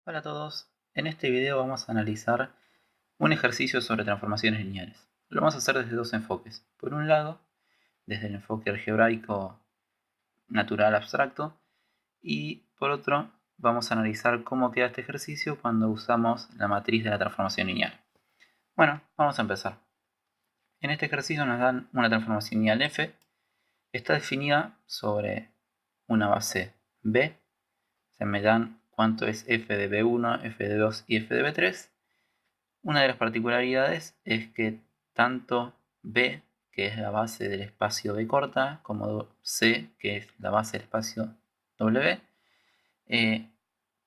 Hola a todos, en este video vamos a analizar un ejercicio sobre transformaciones lineales. Lo vamos a hacer desde dos enfoques. Por un lado, desde el enfoque algebraico natural abstracto, y por otro, vamos a analizar cómo queda este ejercicio cuando usamos la matriz de la transformación lineal. Bueno, vamos a empezar. En este ejercicio nos dan una transformación lineal f. Está definida sobre una base b. Se me dan cuánto es f de b1, f de b2 y f de b3. Una de las particularidades es que tanto b, que es la base del espacio b corta, como c, que es la base del espacio w,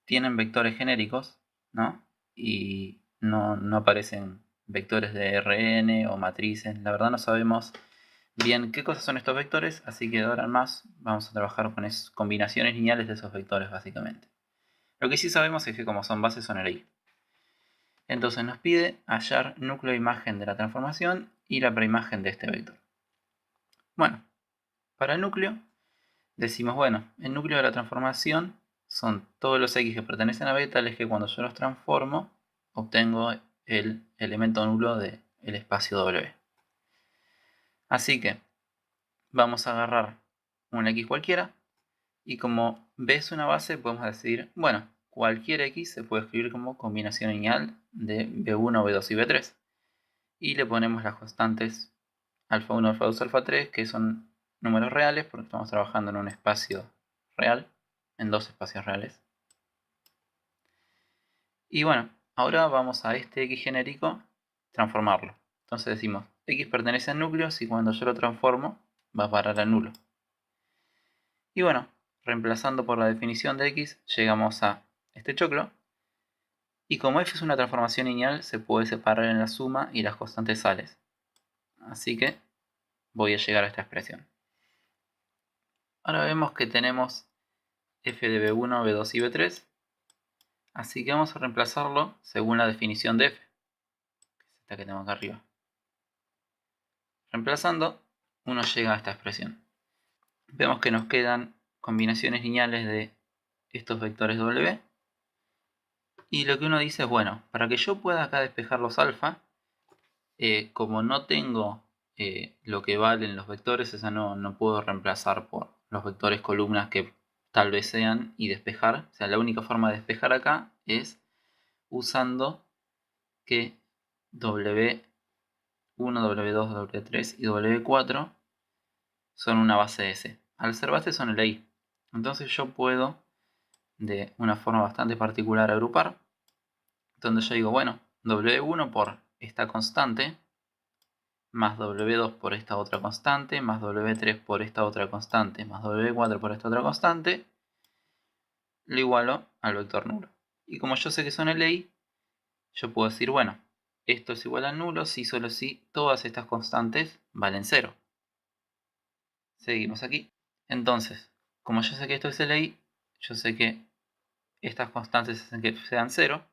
tienen vectores genéricos, ¿no? Y no aparecen vectores de Rn o matrices. La verdad no sabemos bien qué cosas son estos vectores, así que de ahora en más vamos a trabajar con combinaciones lineales de esos vectores básicamente. Lo que sí sabemos es que como son bases son array. Entonces nos pide hallar núcleo imagen de la transformación y la preimagen de este vector. Bueno, para el núcleo decimos, bueno, el núcleo de la transformación son todos los x que pertenecen a b, tales que cuando yo los transformo obtengo el elemento nulo del espacio w. Así que vamos a agarrar un x cualquiera y como b es una base podemos decir, bueno, cualquier x se puede escribir como combinación lineal de b1, b2 y b3. Y le ponemos las constantes alfa 1, alfa 2, alfa 3, que son números reales, porque estamos trabajando en un espacio real, en dos espacios reales. Y bueno, ahora vamos a este x genérico transformarlo. Entonces decimos, x pertenece al núcleo si cuando yo lo transformo va a parar al nulo. Y bueno, reemplazando por la definición de x, llegamos a este choclo. Y como f es una transformación lineal, se puede separar en la suma y las constantes sales. Así que voy a llegar a esta expresión. Ahora vemos que tenemos f de b1, b2 y b3. Así que vamos a reemplazarlo según la definición de f, que es esta que tengo acá arriba. Reemplazando, uno llega a esta expresión. Vemos que nos quedan combinaciones lineales de estos vectores w. Y lo que uno dice es, bueno, para que yo pueda acá despejar los alfa, como no tengo lo que valen los vectores, o sea, no puedo reemplazar por los vectores columnas que tal vez sean y despejar. O sea, la única forma de despejar acá es usando que W1, W2, W3 y W4 son una base S. Al ser base son el I. Entonces yo puedo de una forma bastante particular agrupar, donde yo digo, bueno, W1 por esta constante, más W2 por esta otra constante, más W3 por esta otra constante, más W4 por esta otra constante, lo igualo al vector nulo. Y como yo sé que son el I, yo puedo decir, bueno, esto es igual a nulo si solo si todas estas constantes valen 0. Seguimos aquí. Entonces, como yo sé que esto es el I, yo sé que estas constantes hacen que sean 0.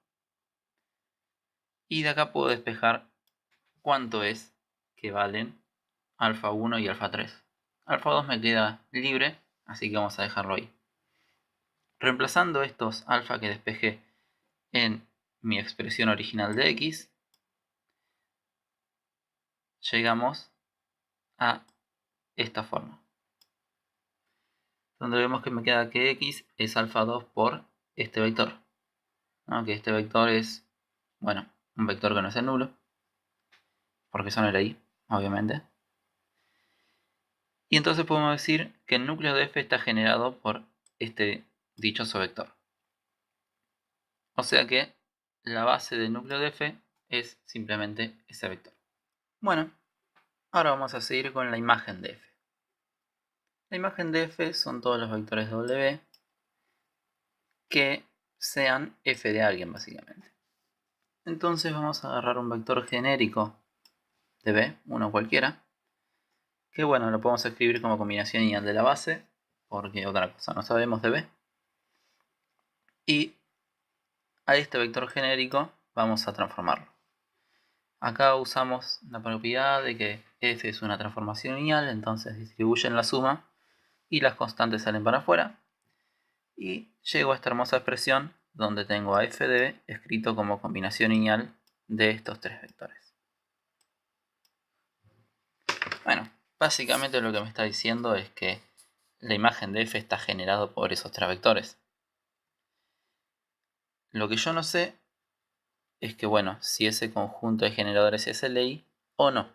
Y de acá puedo despejar cuánto es que valen alfa 1 y alfa 3. Alfa 2 me queda libre, así que vamos a dejarlo ahí. Reemplazando estos alfa que despejé en mi expresión original de x, llegamos a esta forma, donde vemos que me queda que x es alfa 2 por este vector, ¿no? Que este vector es, bueno, un vector que no es el nulo, porque son el i, obviamente. Y entonces podemos decir que el núcleo de f está generado por este dichoso vector. O sea que la base del núcleo de f es simplemente ese vector. Bueno, ahora vamos a seguir con la imagen de f. La imagen de f son todos los vectores w que sean f de alguien, básicamente. Entonces vamos a agarrar un vector genérico de b, uno cualquiera, que bueno, lo podemos escribir como combinación lineal de la base, porque otra cosa no sabemos de b. Y a este vector genérico vamos a transformarlo. Acá usamos la propiedad de que f es una transformación lineal, entonces distribuyen la suma y las constantes salen para afuera. Y llego a esta hermosa expresión donde tengo a f de b escrito como combinación lineal de estos tres vectores. Bueno, básicamente lo que me está diciendo es que la imagen de f está generado por esos tres vectores. Lo que yo no sé es que, bueno, si ese conjunto de generadores es LI o no.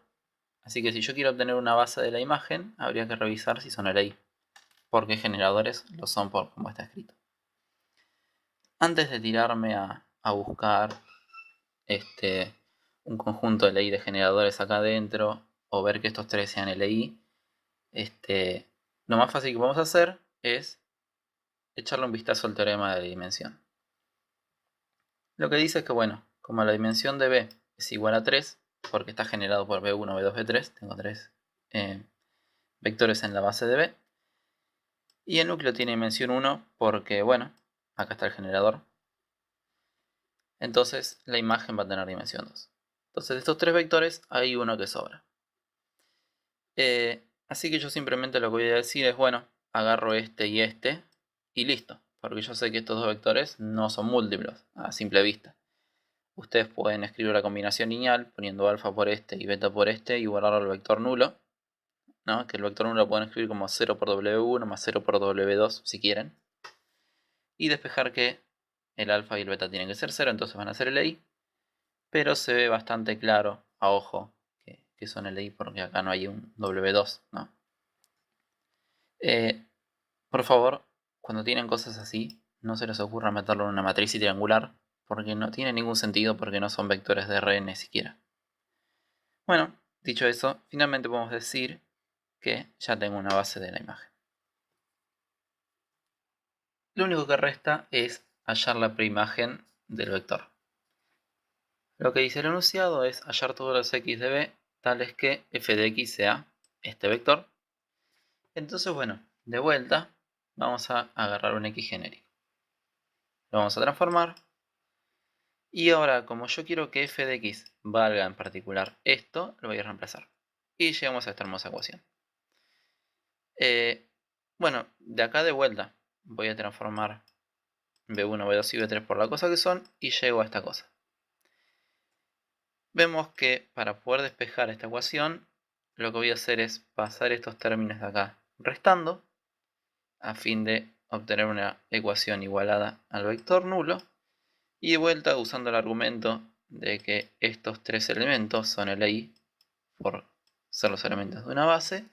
Así que si yo quiero obtener una base de la imagen, habría que revisar si son LI, porque generadores lo son por como está escrito. Antes de tirarme a buscar un conjunto LI de generadores acá adentro, o ver que estos tres sean LI, lo más fácil que podemos hacer es echarle un vistazo al teorema de dimensión. Lo que dice es que, bueno, como la dimensión de B es igual a 3, porque está generado por B1, B2, B3, tengo tres vectores en la base de B, y el núcleo tiene dimensión 1 porque, bueno, acá está el generador, entonces la imagen va a tener dimensión 2. Entonces de estos tres vectores hay uno que sobra. Así que yo simplemente lo que voy a decir es, bueno, agarro este y listo, porque yo sé que estos dos vectores no son múltiplos a simple vista. Ustedes pueden escribir la combinación lineal poniendo alfa por este y beta por este y guardar el vector nulo, ¿no? Que el vector nulo lo pueden escribir como 0 por W1 más 0 por W2 si quieren, y despejar que el alfa y el beta tienen que ser 0, entonces van a ser LI, pero se ve bastante claro a ojo que son LI porque acá no hay un W2, ¿no? Por favor, cuando tienen cosas así, no se les ocurra meterlo en una matriz triangular, porque no tiene ningún sentido porque no son vectores de Rn siquiera. Bueno, dicho eso, finalmente podemos decir que ya tengo una base de la imagen. Lo único que resta es hallar la preimagen del vector. Lo que dice el enunciado es hallar todos los x de b tales que f de x sea este vector. Entonces, bueno, de vuelta vamos a agarrar un x genérico. Lo vamos a transformar. Y ahora, como yo quiero que f de x valga en particular esto, lo voy a reemplazar. Y llegamos a esta hermosa ecuación. Bueno, de acá de vuelta voy a transformar B1, B2 y B3 por la cosa que son y llego a esta cosa. Vemos que para poder despejar esta ecuación, lo que voy a hacer es pasar estos términos de acá restando, a fin de obtener una ecuación igualada al vector nulo, y de vuelta usando el argumento de que estos tres elementos son LI por ser los elementos de una base,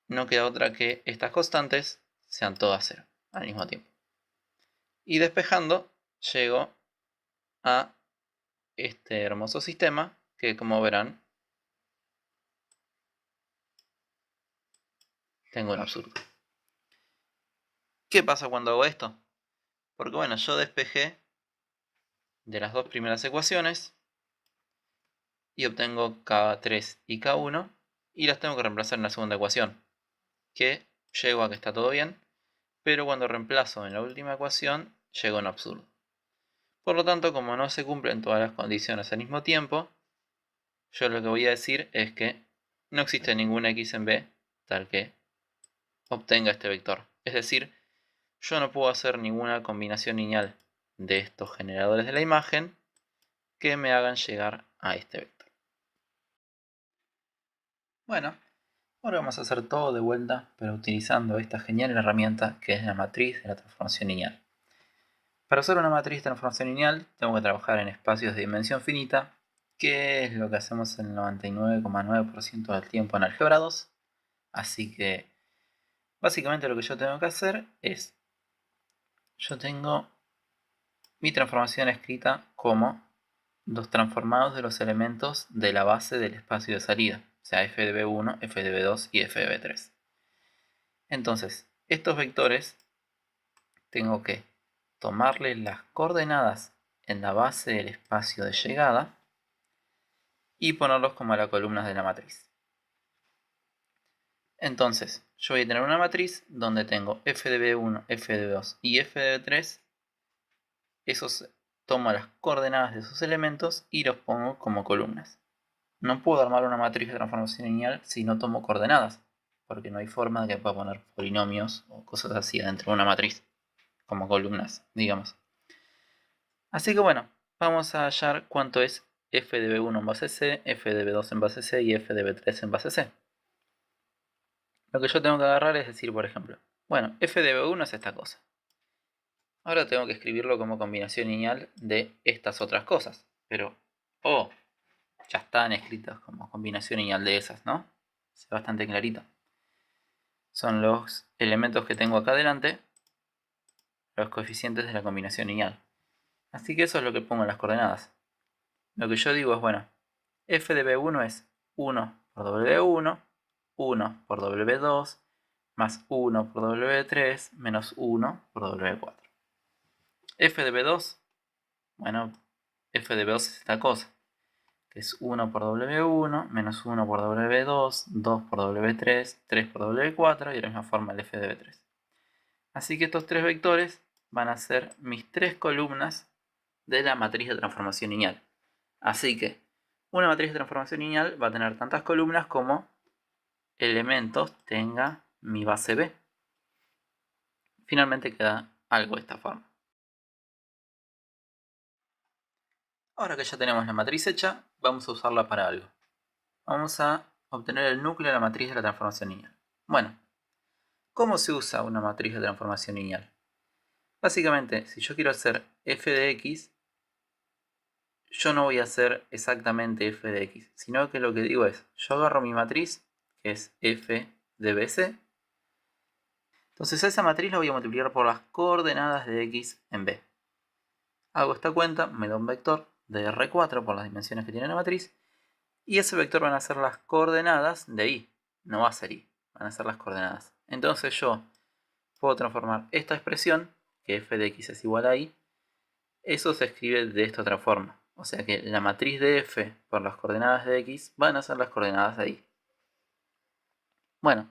no queda otra que estas constantes sean todas 0 al mismo tiempo. Y despejando, llego a este hermoso sistema que, como verán, tengo un absurdo. ¿Qué pasa cuando hago esto? Porque bueno, yo despejé de las dos primeras ecuaciones y obtengo K3 y K1 y las tengo que reemplazar en la segunda ecuación, que llego a que está todo bien, pero cuando reemplazo en la última ecuación llego a un absurdo. Por lo tanto, como no se cumplen todas las condiciones al mismo tiempo, yo lo que voy a decir es que no existe ninguna x en B tal que obtenga este vector. Es decir, yo no puedo hacer ninguna combinación lineal de estos generadores de la imagen que me hagan llegar a este vector. Bueno, ahora vamos a hacer todo de vuelta, pero utilizando esta genial herramienta que es la matriz de la transformación lineal. Para hacer una matriz de transformación lineal tengo que trabajar en espacios de dimensión finita, que es lo que hacemos el 99,9% del tiempo en álgebra 2. Así que básicamente lo que yo tengo que hacer es, yo tengo mi transformación escrita como los transformados de los elementos de la base del espacio de salida, o sea, f de b1, f de b2 y f de b3. Entonces, estos vectores tengo que tomarle las coordenadas en la base del espacio de llegada y ponerlos como las columnas de la matriz. Entonces, yo voy a tener una matriz donde tengo f de b1, f de b2 y f de b3. Tomo las coordenadas de esos elementos y los pongo como columnas. No puedo armar una matriz de transformación lineal si no tomo coordenadas, porque no hay forma de que pueda poner polinomios o cosas así dentro de una matriz. como columnas, digamos. Así que bueno, vamos a hallar cuánto es f de b1 en base C, f de b2 en base C y f de b3 en base C. Lo que yo tengo que agarrar es decir, por ejemplo, bueno, f de b1 es esta cosa. Ahora tengo que escribirlo como combinación lineal de estas otras cosas. Pero, ya están escritas como combinación lineal de esas, ¿no? Es bastante clarito. Son los elementos que tengo acá adelante, los coeficientes de la combinación lineal. Así que eso es lo que pongo en las coordenadas. Lo que yo digo es, bueno, f de b1 es 1 por w1, 1 por w2, más 1 por w3, menos 1 por w4. F de b2, bueno, f de b2 es esta cosa, que es 1 por w1, menos 1 por w2, 2 por w3, 3 por w4 y de la misma forma el f de b3. Así que estos tres vectores van a ser mis tres columnas de la matriz de transformación lineal. Así que una matriz de transformación lineal va a tener tantas columnas como elementos tenga mi base B. Finalmente queda algo de esta forma. Ahora que ya tenemos la matriz hecha, vamos a usarla para algo. Vamos a obtener el núcleo de la matriz de la transformación lineal. Bueno, ¿cómo se usa una matriz de transformación lineal? Básicamente, si yo quiero hacer f de x, yo no voy a hacer exactamente f de x, sino que lo que digo es, yo agarro mi matriz, que es f de bc. Entonces a esa matriz la voy a multiplicar por las coordenadas de x en b. Hago esta cuenta, me da un vector de R4 por las dimensiones que tiene la matriz, y ese vector van a ser las coordenadas de y, no va a ser y, van a ser las coordenadas. Entonces yo puedo transformar esta expresión, que f de x es igual a y, eso se escribe de esta otra forma. O sea que la matriz de f por las coordenadas de x van a ser las coordenadas de y. Bueno,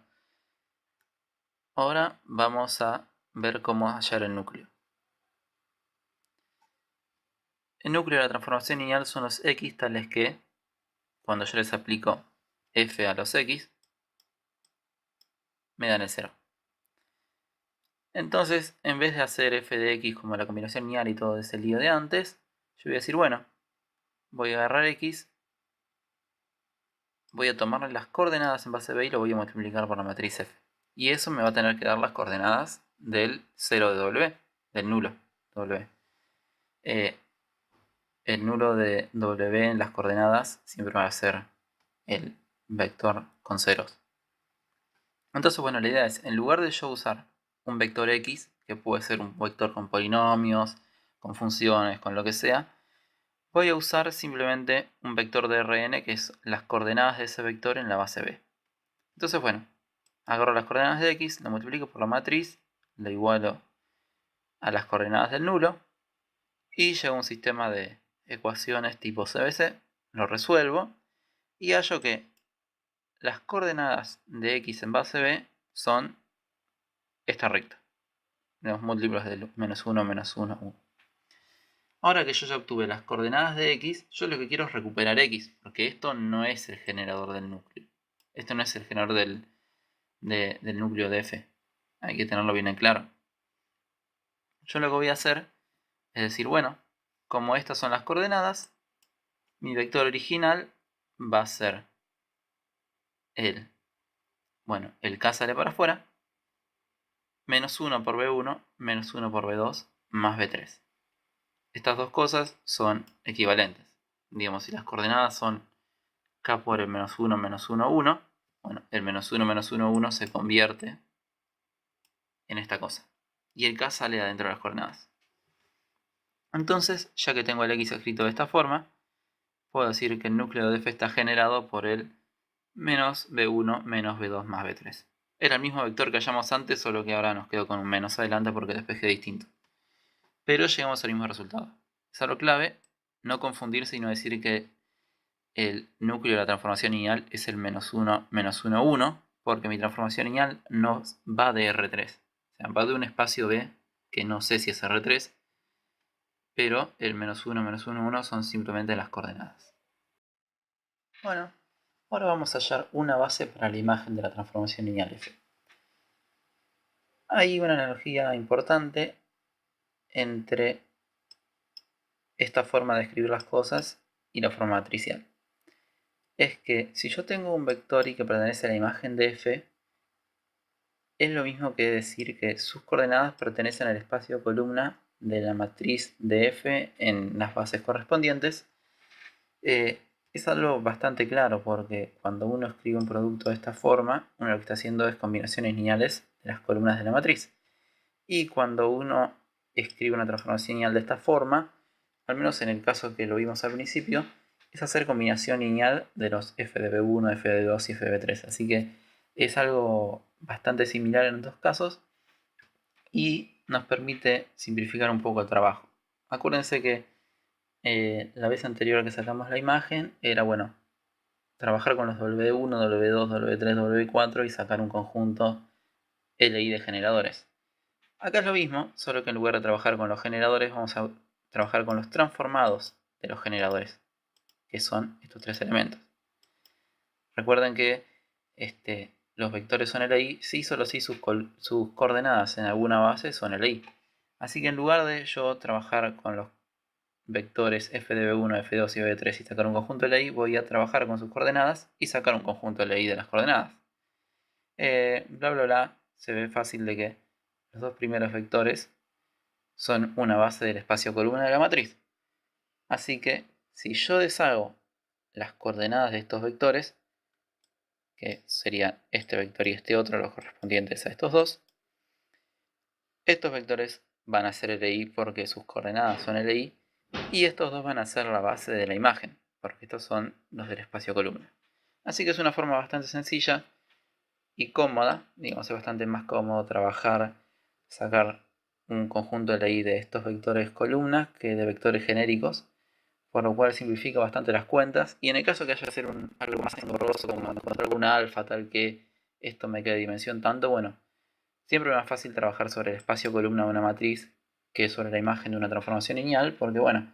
ahora vamos a ver cómo hallar el núcleo. El núcleo de la transformación lineal son los x tales que, cuando yo les aplico f a los x, me dan el 0. Entonces, en vez de hacer f de x como la combinación lineal y todo ese lío de antes, yo voy a decir, bueno, voy a agarrar x, voy a tomarle las coordenadas en base b y lo voy a multiplicar por la matriz f. Y eso me va a tener que dar las coordenadas del 0 de w, del nulo w. El nulo de w en las coordenadas siempre va a ser el vector con ceros. Entonces, bueno, la idea es, en lugar de yo usar un vector x, que puede ser un vector con polinomios, con funciones, con lo que sea, voy a usar simplemente un vector de Rn, que es las coordenadas de ese vector en la base b. Entonces, bueno, agarro las coordenadas de x, lo multiplico por la matriz, lo igualo a las coordenadas del nulo, y llego a un sistema de ecuaciones tipo CBC, lo resuelvo, y hallo que las coordenadas de x en base b son esta recta, los múltiplos de menos 1, menos 1, 1. Ahora que yo ya obtuve las coordenadas de x, yo lo que quiero es recuperar x, porque esto no es el generador del núcleo. Esto no es el generador del núcleo de f. Hay que tenerlo bien en claro. Yo lo que voy a hacer es decir, bueno, como estas son las coordenadas, mi vector original va a ser el k sale para afuera, menos 1 por b1, menos 1 por b2, más b3. Estas dos cosas son equivalentes. Digamos, si las coordenadas son k por el menos 1, 1, bueno, el menos 1, 1 se convierte en esta cosa. Y el k sale adentro de las coordenadas. Entonces, ya que tengo el x escrito de esta forma, puedo decir que el núcleo de f está generado por el menos b1 menos b2 más b3. Era el mismo vector que hallamos antes, solo que ahora nos quedó con un menos adelante porque el despeje es distinto. Pero llegamos al mismo resultado. Es algo clave no confundirse y no decir que el núcleo de la transformación lineal es el menos 1, 1, porque mi transformación lineal no va de R3. O sea, va de un espacio B que no sé si es R3, pero el menos 1, 1 son simplemente las coordenadas. Bueno, ahora vamos a hallar una base para la imagen de la transformación lineal f. Hay una analogía importante entre esta forma de escribir las cosas y la forma matricial. Es que si yo tengo un vector y que pertenece a la imagen de f, es lo mismo que decir que sus coordenadas pertenecen al espacio columna de la matriz de f en las bases correspondientes. Es algo bastante claro porque cuando uno escribe un producto de esta forma, uno lo que está haciendo es combinaciones lineales de las columnas de la matriz. Y cuando uno escribe una transformación lineal de esta forma, al menos en el caso que lo vimos al principio, es hacer combinación lineal de los f de b1, f de b2 y f de b3. Así que es algo bastante similar en estos casos y nos permite simplificar un poco el trabajo. Acuérdense que la vez anterior que sacamos la imagen era, bueno, trabajar con los W1, W2, W3, W4 y sacar un conjunto LI de generadores. Acá es lo mismo, solo que en lugar de trabajar con los generadores vamos a trabajar con los transformados de los generadores, que son estos tres elementos. Recuerden que los vectores son LI, sí, solo si sus coordenadas en alguna base son LI. Así que en lugar de yo trabajar con los vectores f de b1, f de 2 y b3 y sacar un conjunto LI, voy a trabajar con sus coordenadas y sacar un conjunto LI de las coordenadas. Bla bla bla, se ve fácil de que los dos primeros vectores son una base del espacio columna de la matriz. Así que si yo deshago las coordenadas de estos vectores, que serían este vector y este otro, los correspondientes a estos dos, estos vectores van a ser LI porque sus coordenadas son LI, y estos dos van a ser la base de la imagen, porque estos son los del espacio columna. Así que es una forma bastante sencilla y cómoda, digamos, es bastante más cómodo trabajar, sacar un conjunto LI de estos vectores columnas que de vectores genéricos, por lo cual simplifica bastante las cuentas. Y en el caso que haya que hacer algo más engorroso, como encontrar alguna alfa tal que esto me quede de dimensión tanto, bueno, siempre es más fácil trabajar sobre el espacio columna de una matriz que sobre la imagen de una transformación lineal, porque bueno,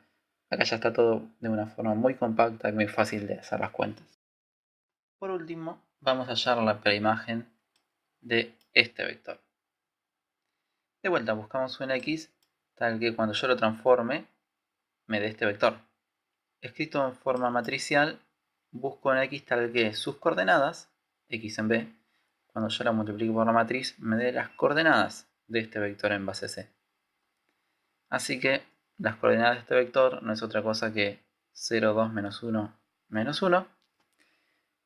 acá ya está todo de una forma muy compacta y muy fácil de hacer las cuentas. Por último, vamos a hallar la preimagen de este vector. De vuelta buscamos un x tal que cuando yo lo transforme me dé este vector. Escrito en forma matricial, busco un x tal que sus coordenadas, x en b, cuando yo la multiplico por la matriz, me dé las coordenadas de este vector en base C. Así que las coordenadas de este vector no es otra cosa que 0, 2, menos 1, menos 1.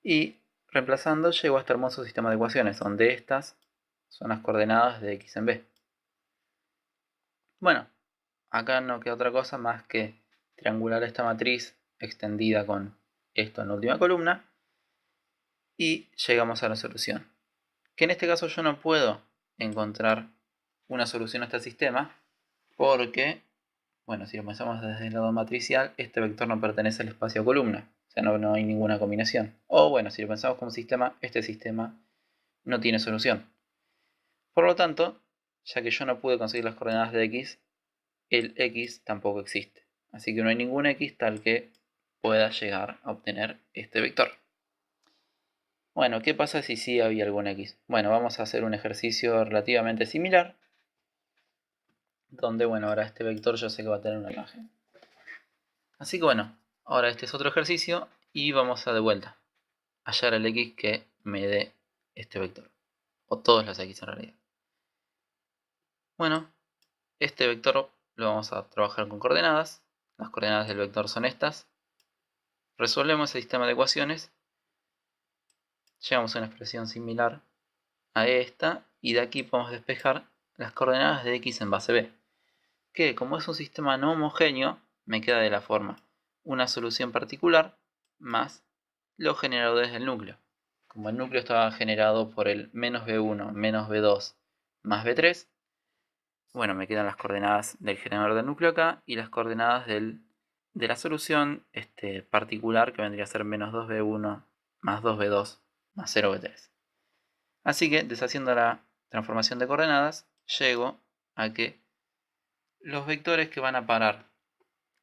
Y reemplazando llego a este hermoso sistema de ecuaciones, donde estas son las coordenadas de x en b. Bueno, acá no queda otra cosa más que triangular esta matriz extendida con esto en la última columna y llegamos a la solución. Que en este caso yo no puedo encontrar una solución a este sistema porque, bueno, si lo pensamos desde el lado matricial, este vector no pertenece al espacio columna, o sea, no hay ninguna combinación. O bueno, si lo pensamos como sistema, este sistema no tiene solución. Por lo tanto, ya que yo no pude conseguir las coordenadas de x, el x tampoco existe. Así que no hay ningún x tal que pueda llegar a obtener este vector. Bueno, ¿qué pasa si sí había algún x? Bueno, vamos a hacer un ejercicio relativamente similar, donde, bueno, ahora este vector yo sé que va a tener una imagen. Así que bueno, ahora este es otro ejercicio y vamos a de vuelta hallar el x que me dé este vector, o todos los x en realidad. Bueno, este vector lo vamos a trabajar con coordenadas. Las coordenadas del vector son estas. Resolvemos el sistema de ecuaciones. Llegamos a una expresión similar a esta. Y de aquí podemos despejar las coordenadas de x en base b. Que como es un sistema no homogéneo, me queda de la forma una solución particular más los generadores del núcleo. Como el núcleo estaba generado por el menos b1 menos b2 más b3, bueno, me quedan las coordenadas del generador del núcleo acá y las coordenadas de la solución particular, que vendría a ser menos 2b1 más 2b2 más 0b3. Así que, deshaciendo la transformación de coordenadas, llego a que los vectores que van a parar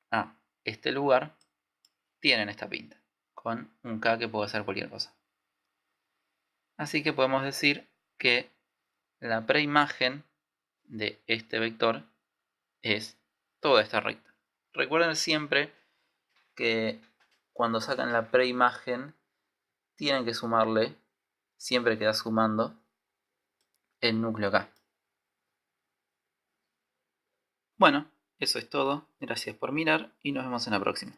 a este lugar tienen esta pinta, con un k que puede ser cualquier cosa. Así que podemos decir que la preimagen de este vector es toda esta recta. Recuerden siempre que cuando sacan la preimagen tienen que sumarle, siempre queda sumando, el núcleo acá. Bueno, eso es todo. Gracias por mirar y nos vemos en la próxima.